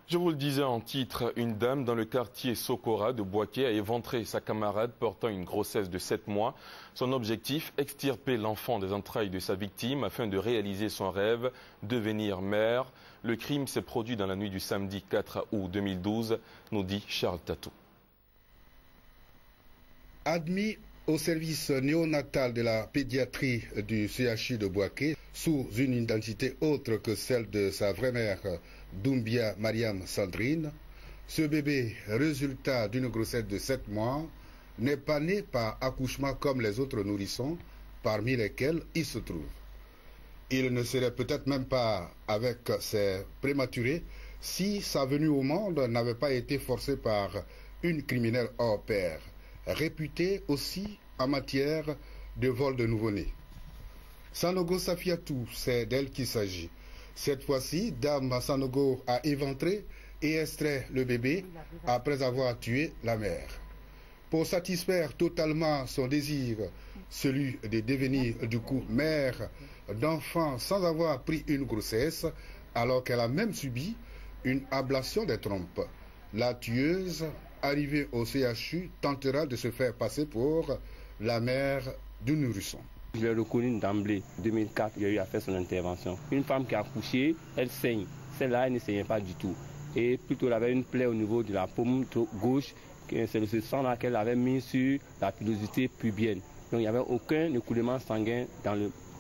Je vous le disais en titre, une dame dans le quartier Sokora de Bouaké a éventré sa camarade portant une grossesse de 7 mois. Son objectif, extirper l'enfant des entrailles de sa victime afin de réaliser son rêve, devenir mère. Le crime s'est produit dans la nuit du samedi 4 août 2012, nous dit Charles Tatou. Admis au service néonatal de la pédiatrie du CHU de Bouaké, sous une identité autre que celle de sa vraie mère, Doumbia Mariam Sandrine, ce bébé, résultat d'une grossesse de 7 mois, n'est pas né par accouchement comme les autres nourrissons, parmi lesquels il se trouve. Il ne serait peut-être même pas avec ses prématurés si sa venue au monde n'avait pas été forcée par une criminelle hors pair, réputée aussi en matière de vol de nouveau-nés. Sanogo Safiatou, c'est d'elle qu'il s'agit. Cette fois-ci, Dame Sanogo a éventré et extrait le bébé après avoir tué la mère. Pour satisfaire totalement son désir, celui de devenir du coup mère d'enfants sans avoir pris une grossesse, alors qu'elle a même subi une ablation des trompes. La tueuse, arrivée au CHU, tentera de se faire passer pour la mère du nourrisson. Je l'ai reconnu d'emblée. En 2004, il y a eu à faire son intervention. Une femme qui a accouché, elle saigne. Celle-là, elle ne saignait pas du tout. Et plutôt, elle avait une plaie au niveau de la paume gauche. C'est ce sang-là qu'elle avait mis sur la pilosité pubienne. Donc, il n'y avait aucun écoulement sanguin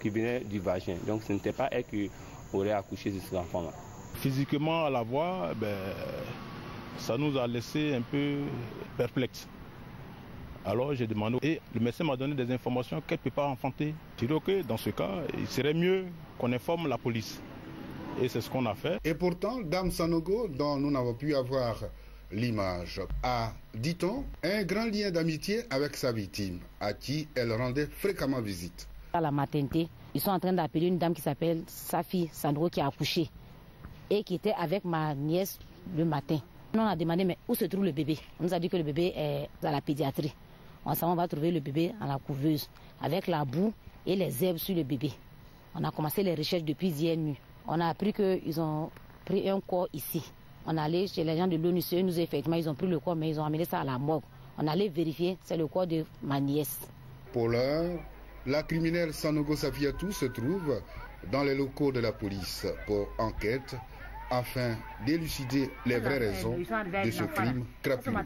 qui venait du vagin. Donc, ce n'était pas elle qui aurait accouché de cet enfant-là. Physiquement, à la voir, ça nous a laissé un peu perplexes. Alors j'ai demandé, et le médecin m'a donné des informations qu'elle ne peut pas enfanter. J'ai dit ok, dans ce cas, il serait mieux qu'on informe la police. Et c'est ce qu'on a fait. Et pourtant, Dame Sanogo, dont nous n'avons pu avoir l'image, a, dit-on, un grand lien d'amitié avec sa victime, à qui elle rendait fréquemment visite. À la maternité, ils sont en train d'appeler une dame qui s'appelle Safi Sandro qui a accouché et qui était avec ma nièce le matin. On a demandé mais où se trouve le bébé. On nous a dit que le bébé est à la pédiatrie. On va trouver le bébé à la couveuse avec la boue et les herbes sur le bébé. On a commencé les recherches depuis hier nuit. On a appris qu'ils ont pris un corps ici. On est allé chez les gens de l'ONU, nous effectivement ils ont pris le corps mais ils ont amené ça à la morgue. On allait vérifier, c'est le corps de ma nièce. Pour l'heure, la criminelle Sanogo Safiatou se trouve dans les locaux de la police pour enquête afin d'élucider les vraies raisons de ce crime crapuleux.